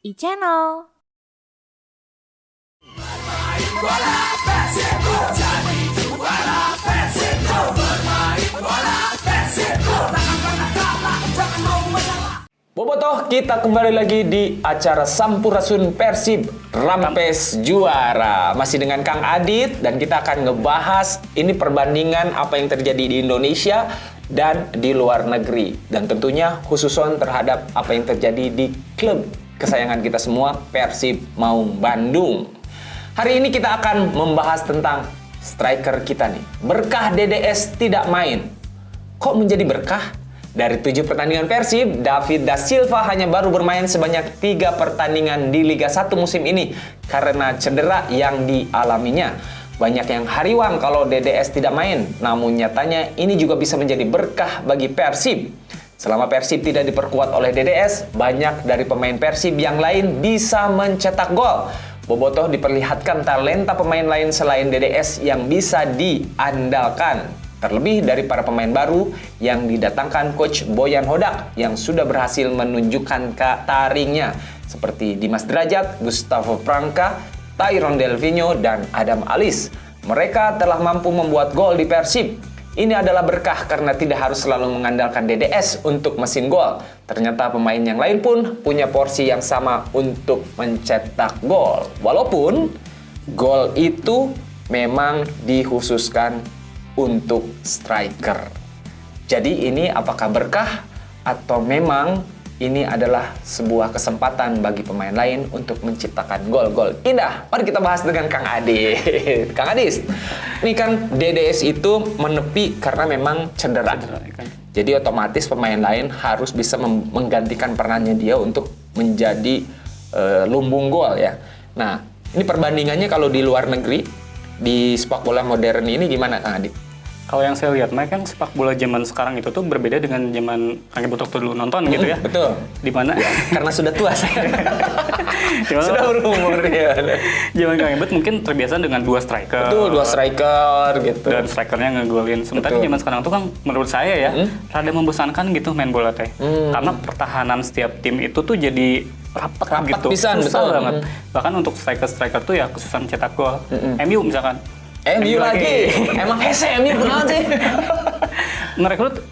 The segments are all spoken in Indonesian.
e-channel. Bobotoh, kita kembali lagi di acara Sampurasun Persib Rampes Juara. Masih dengan Kang Adit dan kita akan ngebahas ini perbandingan apa yang terjadi di Indonesia dan di luar negeri. Dan tentunya khususon terhadap apa yang terjadi di klub kesayangan kita semua, Persib Maung Bandung. Hari ini kita akan membahas tentang striker kita nih. Berkah DDS tidak main. Kok menjadi berkah? Dari 7 pertandingan Persib, David da Silva hanya baru bermain sebanyak 3 pertandingan di Liga 1 musim ini karena cedera yang dialaminya. Banyak yang hariwang kalau DDS tidak main, namun nyatanya ini juga bisa menjadi berkah bagi Persib. Selama Persib tidak diperkuat oleh DDS, banyak dari pemain Persib yang lain bisa mencetak gol. Bobotoh diperlihatkan talenta pemain lain selain DDS yang bisa diandalkan. Terlebih dari para pemain baru yang didatangkan Coach Boyan Hodak yang sudah berhasil menunjukkan taringnya seperti Dimas Derajat, Gustavo Pranka, Tyrone Delvinho, dan Adam Alis. Mereka telah mampu membuat gol di Persib. Ini adalah berkah karena tidak harus selalu mengandalkan DDS untuk mesin gol. Ternyata pemain yang lain pun punya porsi yang sama untuk mencetak gol. Walaupun gol itu memang dikhususkan untuk striker. Jadi ini apakah berkah atau memang ini adalah sebuah kesempatan bagi pemain lain untuk menciptakan gol-gol indah? Mari kita bahas dengan Kang Adit. Kang Adis, ini kan DDS itu menepi karena memang cedera. Jadi otomatis pemain lain harus bisa menggantikan perannya dia untuk menjadi lumbung gol ya. Nah, ini perbandingannya kalau di luar negeri, di sepak bola modern ini gimana Kang Adit? Kalau yang saya lihat, kan sepak bola zaman sekarang itu tuh berbeda dengan zaman Kang Botok tuh dulu nonton gitu ya. Betul. Dimana? Ya, karena sudah tua saya. Sudah berumur ya. Zaman Kang Ebet mungkin terbiasa dengan 2 striker. Betul, 2 striker gitu. Dan strikernya ngegolin. Sementara zaman sekarang tuh kan menurut saya ya, rada membosankan gitu main bola teh. Karena pertahanan setiap tim itu tuh jadi rapat gitu. Pisan, susah betul. banget. Bahkan untuk striker-striker tuh ya kesusahan cetak gol. MU misalkan. MU lagi. Emang hese MU kenapa sih? Merekrut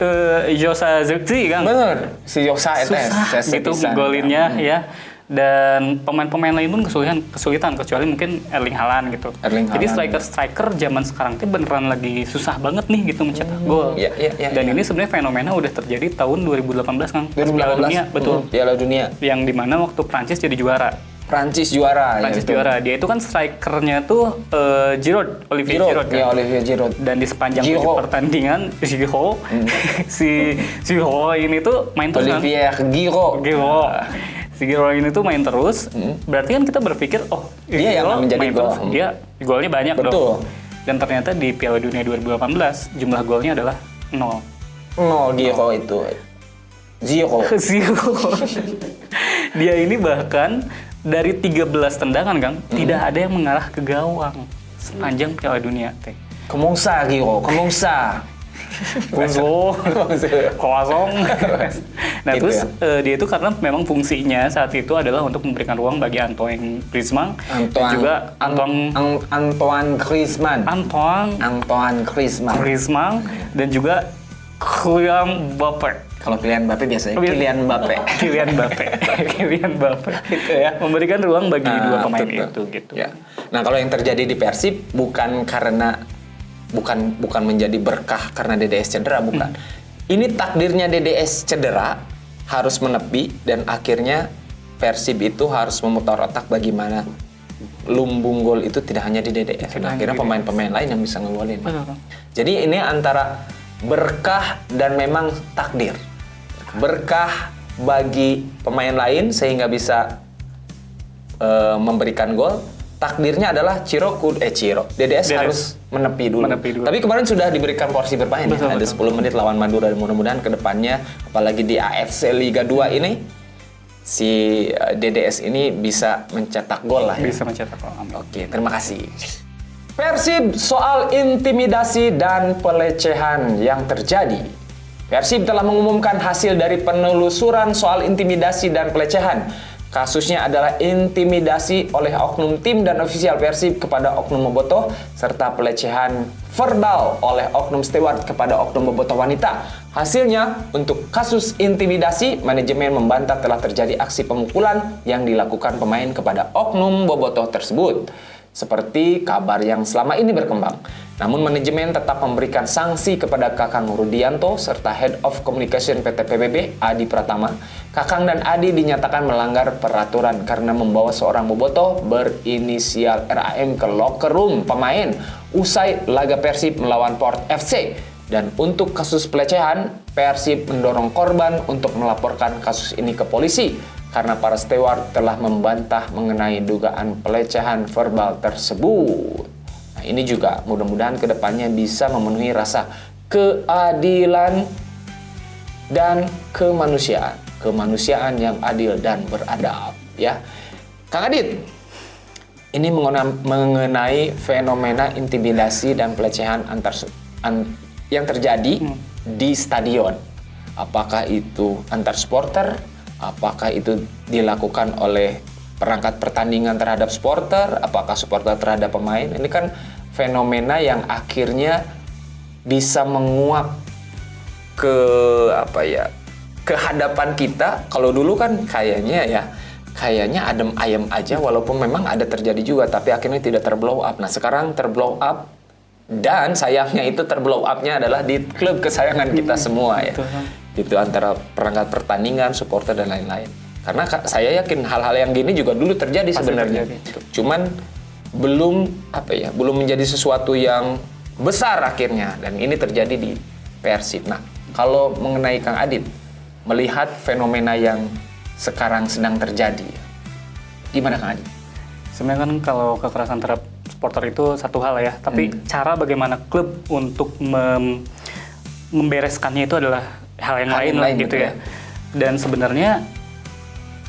Josa Zirkzee kan. Bener. Si Josa susah gitu golinnya ya. Dan pemain-pemain lain pun kesulitan kecuali mungkin Erling Haaland gitu. Jadi striker zaman sekarang tuh beneran lagi susah banget nih gitu mencetak gol. Dan ini sebenarnya fenomena udah terjadi tahun 2018 kan. 2018. Piala Dunia, betul. Piala Dunia. Yang dimana waktu Prancis jadi juara. Prancis juara. Dia itu kan strikernya tuh Olivier Giroud kan. Ya, Olivier Giroud. Dan di sepanjang pertandingan Giroud si Giroud ini tuh main terus kan. Olivier Giroud. Si Giroud ini tuh main terus. Berarti kan kita berpikir dia yang menjadi gol. Dia golnya banyak. Betul. Dong. Dan ternyata di Piala Dunia 2018 jumlah golnya adalah 0. Giroud itu. Zero. Dia ini bahkan dari 13 tendangan, Kang, tidak ada yang mengarah ke gawang sepanjang Piala Dunia teh. Kemungsa Giroud, kemungsa. Kosong. Nah, gitu terus ya? dia itu karena memang fungsinya saat itu adalah untuk memberikan ruang bagi Antoine Griezmann dan juga Antoine Griezmann dan juga Kylian Mbappé. Kalau Kylian Mbappé biasanya Kylian Mbappé Gitu ya. Memberikan ruang bagi dua pemain itu gitu. Ya. Nah, kalau yang terjadi di Persib bukan menjadi berkah karena DDS cedera, bukan. Ini takdirnya DDS cedera harus menepi dan akhirnya Persib itu harus memutar otak bagaimana lumbung gol itu tidak hanya di DDS. Nah, akhirnya pemain-pemain lain yang bisa ngegolin. Jadi ini antara berkah dan memang takdir. Berkah bagi pemain lain sehingga bisa memberikan gol. Takdirnya adalah DDS harus menepi dulu. Tapi kemarin sudah diberikan porsi bermain. Ada 10 menit lawan Madura dan mudah-mudahan kedepannya apalagi di AFC Liga 2 ini si DDS ini bisa mencetak gol lah ya. Bisa mencetak gol. Oke, terima kasih. Persib soal intimidasi dan pelecehan yang terjadi. Persib telah mengumumkan hasil dari penelusuran soal intimidasi dan pelecehan. Kasusnya adalah intimidasi oleh oknum tim dan ofisial Persib kepada oknum bobotoh serta pelecehan verbal oleh oknum steward kepada oknum bobotoh wanita. Hasilnya, untuk kasus intimidasi, manajemen membantah telah terjadi aksi pemukulan yang dilakukan pemain kepada oknum bobotoh tersebut, seperti kabar yang selama ini berkembang. Namun manajemen tetap memberikan sanksi kepada Kakang Rudianto serta Head of Communication PT PBB, Adi Pratama. Kakang dan Adi dinyatakan melanggar peraturan karena membawa seorang bobotoh berinisial RAM ke locker room pemain usai laga Persib melawan Port FC. Dan untuk kasus pelecehan, Persib mendorong korban untuk melaporkan kasus ini ke polisi karena para steward telah membantah mengenai dugaan pelecehan verbal tersebut. Nah, ini juga mudah-mudahan kedepannya bisa memenuhi rasa keadilan dan kemanusiaan yang adil dan beradab, ya. Kang Adit, ini mengenai fenomena intimidasi dan pelecehan yang terjadi di stadion. Apakah itu antar supporter? Apakah itu dilakukan oleh perangkat pertandingan terhadap supporter? Apakah supporter terhadap pemain? Ini kan fenomena yang akhirnya bisa menguap ke hadapan kita. Kalau dulu kan kayaknya adem ayem aja, walaupun memang ada terjadi juga, tapi akhirnya tidak terblow up. Nah, sekarang terblow up, dan sayangnya itu terblow up-nya adalah di klub kesayangan kita semua, ya. Itu antara perangkat pertandingan, supporter dan lain-lain. Karena saya yakin hal-hal yang gini juga dulu terjadi sebenarnya. Cuman belum menjadi sesuatu yang besar akhirnya, dan ini terjadi di Persib. Nah, kalau mengenai Kang Adit melihat fenomena yang sekarang sedang terjadi, gimana Kang Adit? Sebenarnya kan kalau kekerasan terhadap supporter itu satu hal ya, tapi cara bagaimana klub untuk membereskannya itu adalah hal yang lain lah gitu ya. Dan sebenarnya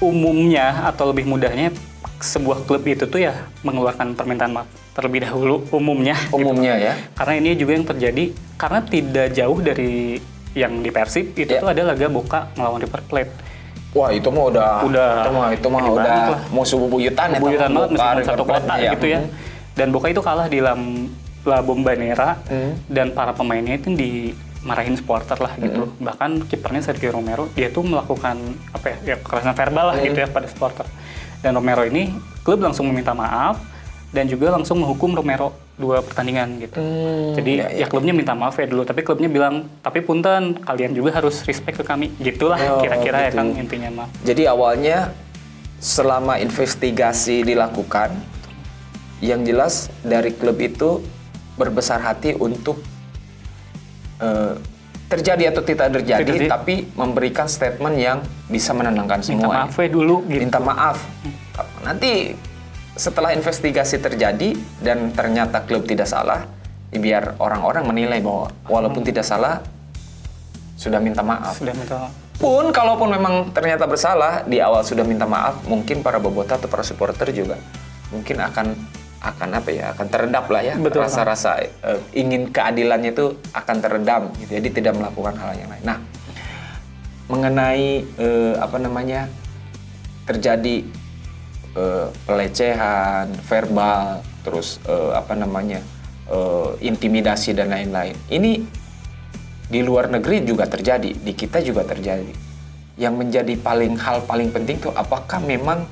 umumnya atau lebih mudahnya sebuah klub itu tuh ya mengeluarkan permintaan maaf terlebih dahulu umumnya gitu. Ya. Karena ini juga yang terjadi karena tidak jauh dari yang di Persib itu tuh ada laga Boca melawan River Plate. Wah, itu mah udah mau subuh buyutan banget meskipun satu kota gitu ya. Dan Boca itu kalah di La Bombonera dan para pemainnya itu dimarahin supporter lah gitu. Bahkan kipernya Sergio Romero, dia tuh melakukan kekerasan verbal lah gitu ya pada supporter. Dan Romero ini klub langsung meminta maaf dan juga langsung menghukum Romero 2 pertandingan gitu. Jadi klubnya minta maaf ya dulu, tapi klubnya bilang, tapi punten kalian juga harus respect ke kami. Gitulah kira-kira gitu. Ya Kang intinya mah. Jadi awalnya selama investigasi dilakukan, yang jelas dari klub itu berbesar hati untuk terjadi atau tidak terjadi, tapi memberikan statement yang bisa menenangkan semua. Minta maaf dulu gitu. Minta maaf. Nanti setelah investigasi terjadi dan ternyata klub tidak salah, biar orang-orang menilai bahwa walaupun tidak salah, sudah minta maaf. Pun kalaupun memang ternyata bersalah, di awal sudah minta maaf, mungkin para bobotoh atau para supporter juga mungkin akan teredam lah ya. Betul, rasa-rasa ingin keadilannya itu akan teredam gitu. Jadi tidak melakukan hal yang lain. Nah, mengenai terjadi pelecehan verbal, terus intimidasi dan lain-lain. Ini di luar negeri juga terjadi, di kita juga terjadi. Yang menjadi hal paling penting tuh, apakah memang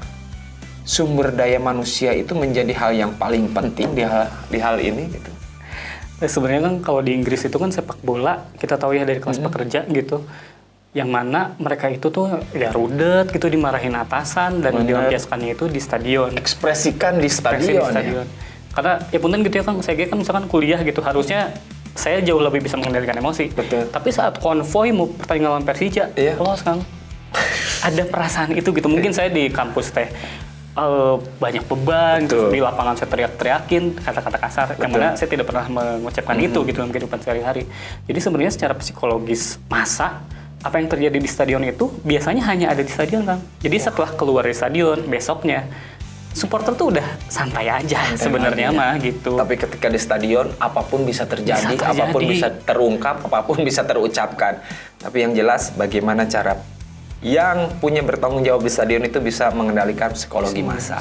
sumber daya manusia itu menjadi hal yang paling penting di hal ini gitu? Sebenarnya kan kalau di Inggris itu kan sepak bola, kita tahu ya dari kelas pekerja gitu, yang mana mereka itu tuh ya rudet gitu, dimarahin atasan dan dilampiaskannya itu di stadion. Ekspresikan di stadion. Ya? Karena ya punten gitu ya Kang, saya kan misalkan kuliah gitu, harusnya saya jauh lebih bisa mengendalikan emosi. Betul. Tapi saat konvoy mau pertandingan lawan Persija, lolos Kang. Ada perasaan itu gitu. Mungkin saya di kampus teh banyak beban, gitu. Di lapangan saya teriak-teriakin kata-kata kasar, yang mana saya tidak pernah mengucapkan itu gitu dalam kehidupan sehari-hari. Jadi sebenarnya secara psikologis massa, apa yang terjadi di stadion itu biasanya hanya ada di stadion Kang. Jadi setelah keluar dari stadion, besoknya supporter tuh udah santai aja sebenarnya mah gitu. Tapi ketika di stadion, apapun bisa terjadi, apapun bisa terungkap, apapun bisa terucapkan. Tapi yang jelas bagaimana cara yang punya bertanggung jawab di stadion itu bisa mengendalikan psikologi massa.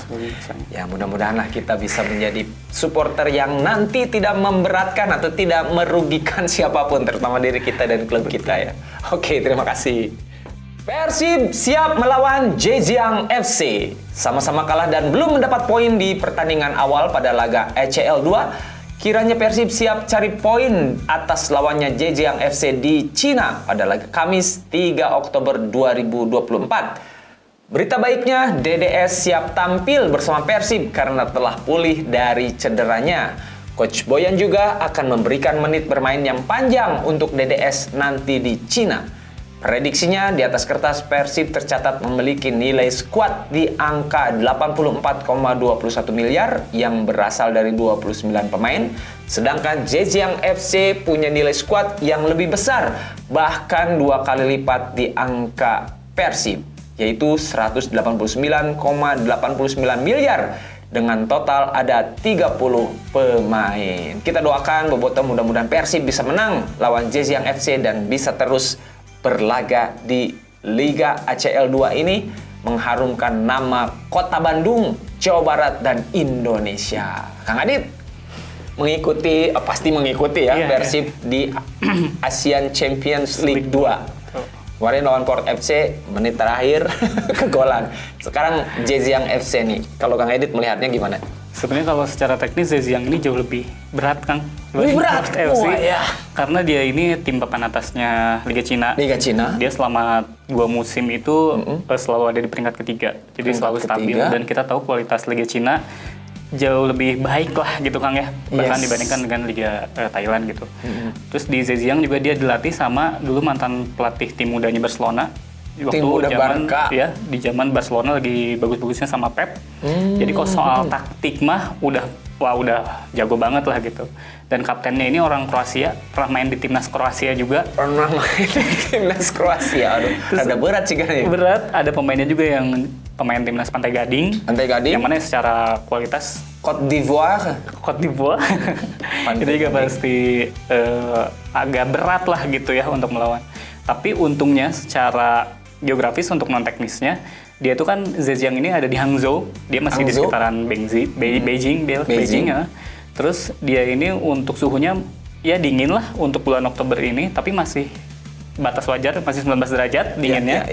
Ya mudah-mudahanlah kita bisa menjadi supporter yang nanti tidak memberatkan atau tidak merugikan siapapun, terutama diri kita dan klub kita ya. Oke, terima kasih. Persib siap melawan Zhejiang FC. Sama-sama kalah dan belum mendapat poin di pertandingan awal pada laga ECL 2. Kiranya Persib siap cari poin atas lawannya Zhejiang FC di Cina pada laga Kamis 3 Oktober 2024. Berita baiknya, DDS siap tampil bersama Persib karena telah pulih dari cederanya. Coach Boyan juga akan memberikan menit bermain yang panjang untuk DDS nanti di Cina. Prediksinya di atas kertas Persib tercatat memiliki nilai skuad di angka 84,21 miliar yang berasal dari 29 pemain. Sedangkan Zhejiang FC punya nilai skuad yang lebih besar, bahkan 2 kali lipat di angka Persib, yaitu 189,89 miliar dengan total ada 30 pemain. Kita doakan Bobotoh mudah-mudahan Persib bisa menang lawan Zhejiang FC dan bisa terus berlaga di Liga ACL 2 ini mengharumkan nama Kota Bandung, Jawa Barat, dan Indonesia. Kang Adit mengikuti, pasti mengikuti ya Persib di Asian Champions League 2. Kemarin lawan Port FC, menit terakhir kegolan. Sekarang Zhejiang FC nih, kalau Kang Adit melihatnya gimana? Sebenarnya kalau secara teknis Zhejiang ini jauh lebih berat, Kang. Lebih berat? FC. Ya. Karena dia ini tim papan atasnya Liga Cina. Liga Cina. Dia selama 2 musim itu selalu ada di peringkat ketiga. Jadi selalu stabil. Dan kita tahu kualitas Liga Cina jauh lebih baik lah gitu, Kang ya. Bahkan dibandingkan dengan Liga Thailand gitu. Terus di Zhejiang juga dia dilatih sama dulu mantan pelatih tim mudanya Barcelona. Waktu zaman ya di zaman Barcelona lagi bagus-bagusnya sama Pep. Jadi kalau soal taktik mah udah jago banget lah gitu. Dan kaptennya ini orang Kroasia, pernah main di timnas Kroasia juga. Pernah main di timnas Kroasia. Aduh, ada berat sih kan ya. Berat, ada pemainnya juga yang pemain timnas Pantai Gading. Pantai Gading. Yang mana secara kualitas Côte d'Ivoire. Itu juga pasti agak berat lah gitu ya untuk melawan. Tapi untungnya secara geografis untuk non teknisnya dia tuh kan Zhejiang ini ada di Hangzhou, dia masih di sekitaran Beijing ya. Terus dia ini untuk suhunya ya dingin lah untuk bulan Oktober ini, tapi masih batas wajar, masih 19 derajat dinginnya.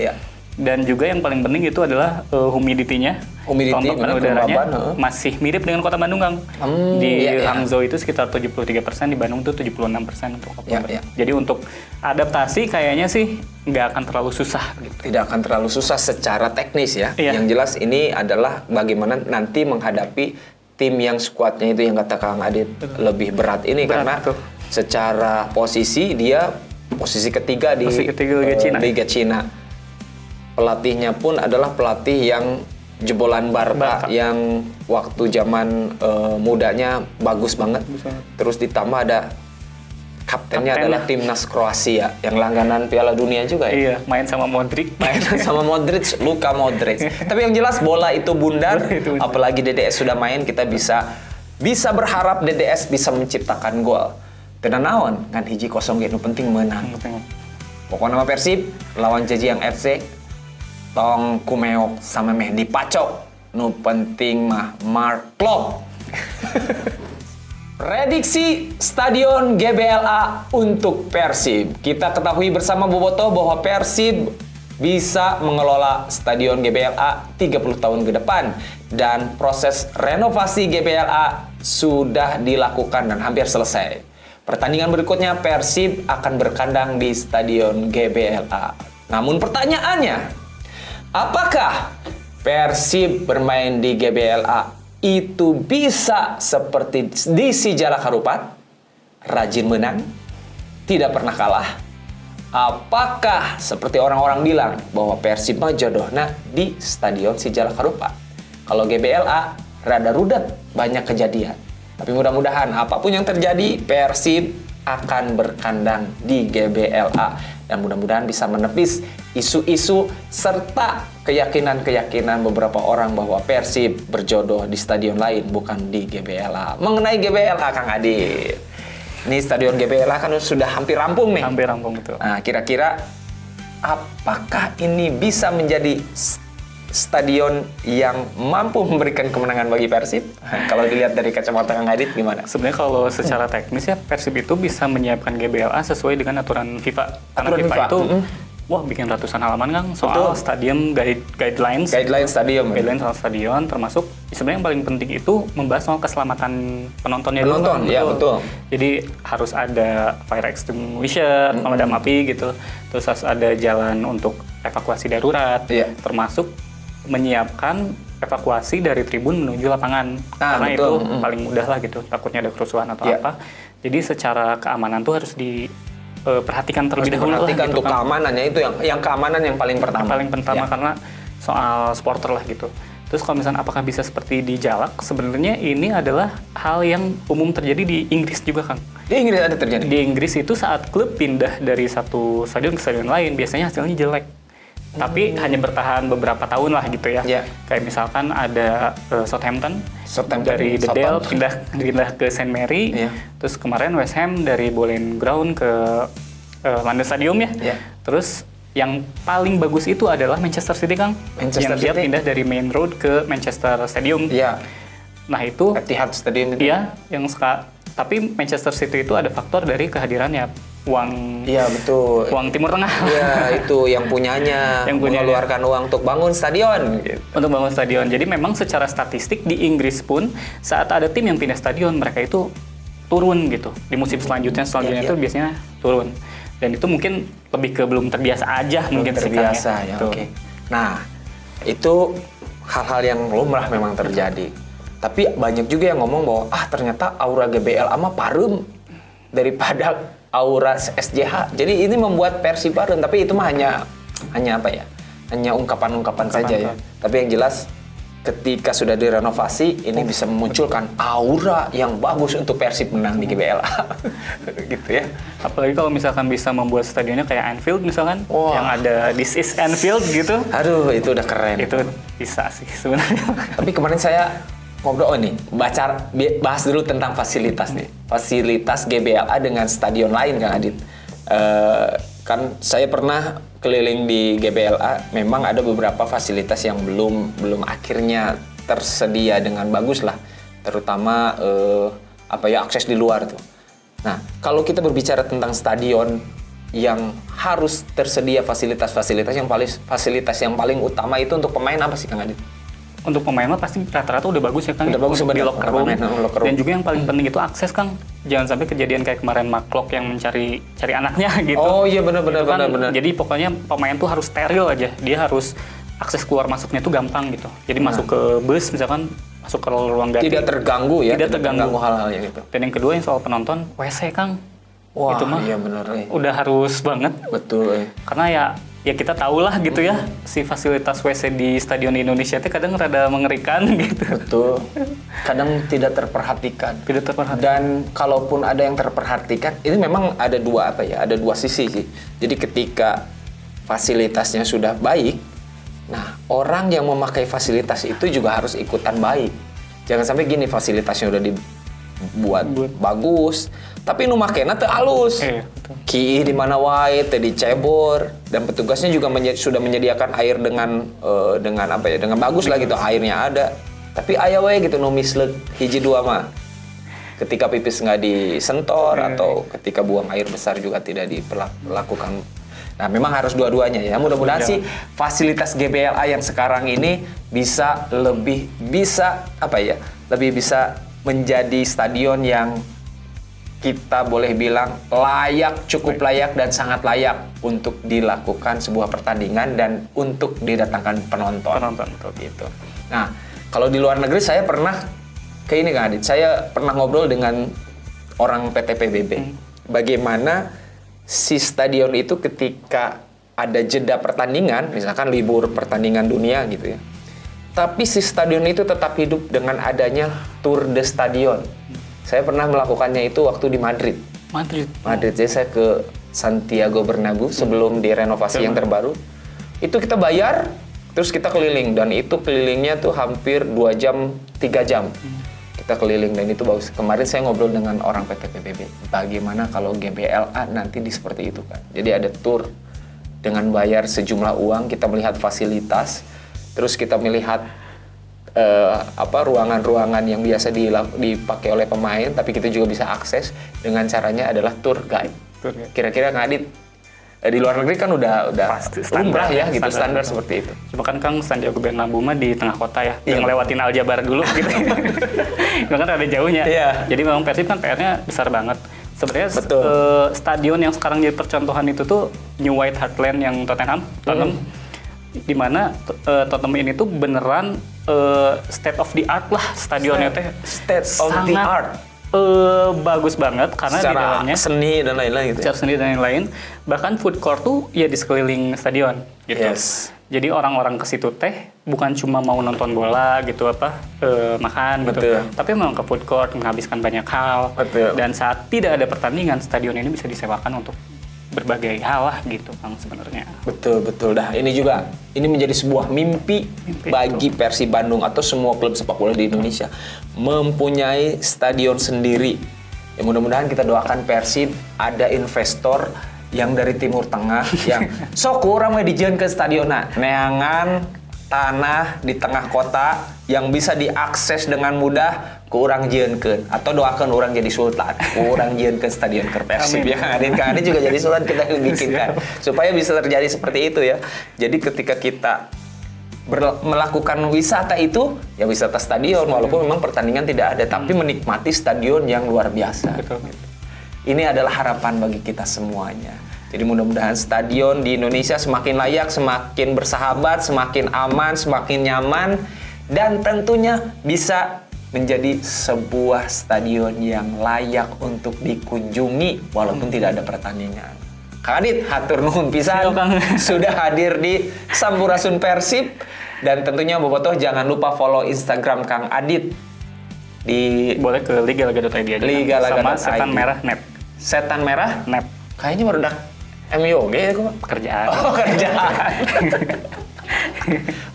Dan juga yang paling penting itu adalah humidity-nya. Kelembapan udaranya masih mirip dengan Kota Bandung, Kang. Di Hangzhou itu sekitar 73%, di Bandung itu 76% untuk Oktober. Jadi untuk adaptasi kayaknya sih nggak akan terlalu susah. Gitu. Tidak akan terlalu susah secara teknis ya. Yang jelas ini adalah bagaimana nanti menghadapi tim yang skuadnya itu yang kata Kang Adit lebih berat ini. Karena secara posisi dia posisi ketiga di Liga Cina. Pelatihnya pun adalah pelatih yang jebolan Barca. Yang waktu zaman mudanya bagus banget. Terus ditambah ada kaptennya adalah timnas Kroasia yang langganan Piala Dunia juga ya. Iya, main sama Modric. Luka Modric. Tapi yang jelas bola itu bundar, apalagi DDS sudah main, kita bisa berharap DDS bisa menciptakan gol. Tidak naon, kan 1-0 gitu penting menang. Pokoknya nama Persib lawan Zhejiang FC tong kumeok sama meh dipacok. Nu penting mah Mark Klok. Prediksi Stadion GBLA untuk Persib. Kita ketahui bersama Bobotoh bahwa Persib bisa mengelola Stadion GBLA 30 tahun ke depan. Dan proses renovasi GBLA sudah dilakukan dan hampir selesai. Pertandingan berikutnya Persib akan berkandang di Stadion GBLA. Namun pertanyaannya, apakah Persib bermain di GBLA itu bisa seperti di Sijalak Harupat, rajin menang, tidak pernah kalah? Apakah seperti orang-orang bilang bahwa Persib mah jodohna di Stadion Sijalak Harupat? Kalau GBLA rada rudet, banyak kejadian. Tapi mudah-mudahan apapun yang terjadi, Persib akan berkandang di GBLA. Dan mudah-mudahan bisa menepis isu-isu serta keyakinan-keyakinan beberapa orang bahwa Persib berjodoh di stadion lain, bukan di GBLA. Mengenai GBLA, Kang Adit, ini stadion GBLA kan sudah hampir rampung nih. Hampir rampung, betul. Nah, kira-kira apakah ini bisa menjadi stadion yang mampu memberikan kemenangan bagi Persib? Kalau dilihat dari kacamata Kang Adit gimana? Sebenarnya kalau secara teknis ya Persib itu bisa menyiapkan GBLA sesuai dengan aturan FIFA. Karena Aturan FIFA FIFA. itu wah bikin ratusan halaman Kang soal stadium guidelines. Guideline stadion. Guidelines soal stadion termasuk sebenarnya yang paling penting itu membahas soal keselamatan penontonnya dulu. Penonton, ya betul. Jadi harus ada fire extinguisher, pemadam api gitu. Terus harus ada jalan untuk evakuasi darurat, termasuk menyiapkan evakuasi dari tribun menuju lapangan. Karena betul. Itu paling mudah lah gitu, takutnya ada kerusuhan atau apa. Jadi secara keamanan tuh harus diperhatikan terlebih dahulu lah gitu, untuk keamanannya itu yang keamanan yang paling pertama. Yang paling pertama karena soal supporter lah gitu. Terus kalau misalnya apakah bisa seperti di Jalak, sebenarnya ini adalah hal yang umum terjadi di Inggris juga, Kang. Di Inggris ada terjadi? Di Inggris itu saat klub pindah dari satu stadion ke stadion lain, biasanya hasilnya jelek. Tapi hanya bertahan beberapa tahun lah gitu ya. Kayak misalkan ada Southampton dari The Dale pindah ke St. Mary. Terus kemarin West Ham dari Boleyn Ground ke London Stadium ya. Terus yang paling bagus itu adalah Manchester City, Kang. Yang dia pindah dari Main Road ke Manchester Stadium. Nah itu Etihad Stadium itu. Iya, tapi Manchester City itu ada faktor dari kehadirannya uang. Iya betul. Uang Timur Tengah. Iya itu yang punyanya. Mengeluarkan uang untuk bangun stadion. Gitu. Untuk bangun stadion. Jadi memang secara statistik di Inggris pun saat ada tim yang pindah stadion mereka itu turun gitu. Di musim selanjutnya itu biasanya turun. Dan itu mungkin lebih ke belum terbiasa aja mungkin terbiasa ya. Oke. Nah itu hal-hal yang lumrah memang terjadi. Tapi banyak juga yang ngomong bahwa ternyata aura GBL ama parum daripada aura SJH. Jadi ini membuat Persib parum, tapi itu mah hanya apa ya? Hanya ungkapan-ungkapan saja ya. Tapi yang jelas ketika sudah direnovasi ini bisa memunculkan aura yang bagus untuk Persib menang di GBL. Gitu ya. Apalagi kalau misalkan bisa membuat stadionnya kayak Anfield misalkan yang ada This is Anfield gitu. Aduh, itu udah keren. Itu bisa sih sebenarnya. Tapi kemarin saya ngobrol nih, bahas dulu tentang fasilitas nih. Fasilitas GBLA dengan stadion lain, Kang Adit. Kan saya pernah keliling di GBLA, memang ada beberapa fasilitas yang belum akhirnya tersedia dengan bagus lah. Terutama akses di luar tuh. Nah, kalau kita berbicara tentang stadion yang harus tersedia fasilitas-fasilitas yang paling utama itu untuk pemain apa sih, Kang Adit? Untuk pemain mah pasti rata-rata udah bagus ya, Kang. Udah bagus di locker room. Dan juga yang paling penting itu akses, Kang. Jangan sampai kejadian kayak kemarin Mark yang mencari anaknya gitu. Oh iya benar. Jadi pokoknya pemain tuh harus steril aja. Dia harus akses keluar masuknya tuh gampang gitu. Jadi masuk ke bus misalkan, masuk ke ruang ganti. Tidak terganggu ya. Tidak terganggu hal-hal yang itu. Dan yang kedua yang soal penonton, WC, Kang. Wah, itu mah iya benar. Udah harus banget. Betul. Karena ya kita tahulah gitu ya, si fasilitas WC di stadion di Indonesia itu kadang rada mengerikan gitu. Betul. Kadang tidak terperhatikan. Dan kalaupun ada yang terperhatikan, ini memang ada dua sisi sih. Jadi ketika fasilitasnya sudah baik, nah orang yang memakai fasilitas itu juga harus ikutan baik. Jangan sampai gini, fasilitasnya udah dibuat bagus, tapi nu makena teu alus. Ki di mana wae teh dicebor, dan petugasnya juga sudah menyediakan air dengan bagus lah gitu, airnya ada. Tapi aya wae gitu nu misleuk hiji dua mah. Ketika pipis nggak disentor atau ketika buang air besar juga tidak diperlakukan. Nah, memang harus dua-duanya ya. Mudah-mudahan sih fasilitas GBLA yang sekarang ini lebih bisa menjadi stadion yang kita boleh bilang cukup layak dan sangat layak untuk dilakukan sebuah pertandingan dan untuk didatangkan penonton gitu. Nah, kalau di luar negeri saya pernah Kang Adit, saya pernah ngobrol dengan orang PT PBB. Bagaimana si stadion itu ketika ada jeda pertandingan, misalkan libur pertandingan dunia gitu ya. Tapi si stadion itu tetap hidup dengan adanya Tour de Stadion. Saya pernah melakukannya itu waktu di Madrid. Jadi saya ke Santiago Bernabéu sebelum direnovasi yang terbaru. Itu kita bayar, terus kita keliling. Dan itu kelilingnya tuh hampir 2 jam, 3 jam. Kita keliling dan itu bagus. Kemarin saya ngobrol dengan orang PT PBB. Bagaimana kalau GBLA nanti seperti itu kan. Jadi ada tour dengan bayar sejumlah uang kita melihat fasilitas, terus kita melihat ruangan-ruangan yang biasa dipakai oleh pemain, tapi kita juga bisa akses dengan caranya adalah tour guide. Kira-kira Kang Adit, di luar negeri kan udah pasti lumrah ya gitu, standar seperti itu. Cuma kan Kang Sandiaga Bernabeu mah di tengah kota ya, yang lewatin Aljabar dulu gitu. Itu kan ada jauhnya. Iya. Jadi memang Persib kan PR-nya besar banget. Sebenarnya stadion yang sekarang jadi percontohan itu tuh New White Hart Lane yang Tottenham, di mana Tottenham ini tuh beneran state of the art lah stadionnya teh. State of the art. Bagus banget karena secara di dalamnya seni dan lain-lain gitu. Secara seni dan lain-lain, bahkan food court tuh ya di sekeliling stadion gitu. Yes. Jadi orang-orang ke situ teh bukan cuma mau nonton bola gitu makan gitu, tapi memang ke food court menghabiskan banyak hal. Betul. Dan saat tidak ada pertandingan, stadion ini bisa disewakan untuk berbagai hal lah gitu Kang sebenarnya. Betul dah. Ini menjadi sebuah mimpi bagi Persib Bandung atau semua klub sepak bola di Indonesia mempunyai stadion sendiri. Ya mudah-mudahan kita doakan Persib ada investor yang dari Timur Tengah yang sok kurang we dijieun ke stadionna, neangan tanah di tengah kota yang bisa diakses dengan mudah ke urang jieunkeun atau doakan orang jadi sultan, urang jieunkeun stadion ke Persib ya Kang Adit juga jadi sultan kita bikinkan supaya bisa terjadi seperti itu ya. Jadi ketika kita melakukan wisata itu ya wisata stadion walaupun memang pertandingan tidak ada tapi menikmati stadion yang luar biasa. Betul. Ini adalah harapan bagi kita semuanya. Jadi mudah-mudahan stadion di Indonesia semakin layak, semakin bersahabat, semakin aman, semakin nyaman, dan tentunya bisa menjadi sebuah stadion yang layak untuk dikunjungi walaupun tidak ada pertandingan. Kang Adit, hatur nuhun pisan sudah hadir di Sampurasun Persib, dan tentunya bobotoh jangan lupa follow Instagram Kang Adit di boleh ke ligalaga.id aja. Ligalaga.id. Sama Setan Merah Net. Setan Merah Net. Kayaknya barudak MYOG ya kok. Pekerjaan. Oh, kerjaan.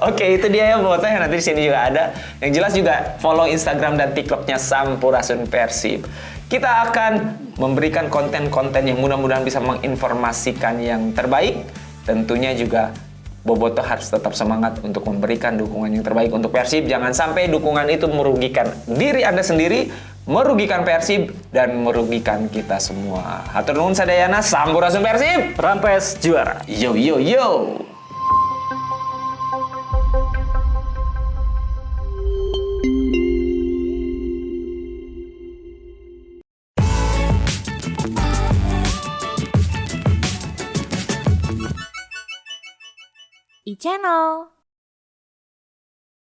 Oke, itu dia ya bobotoh yang nanti di sini juga ada. Yang jelas juga follow Instagram dan TikToknya Sampurasun Persib. Kita akan memberikan konten-konten yang mudah-mudahan bisa menginformasikan yang terbaik. Tentunya juga bobotoh harus tetap semangat untuk memberikan dukungan yang terbaik untuk Persib. Jangan sampai dukungan itu merugikan diri Anda sendiri, merugikan Persib, dan merugikan kita semua. Hatur nuhun sadayana, Sampurasun Persib, Rampes juara. Yo yo yo. iChannel.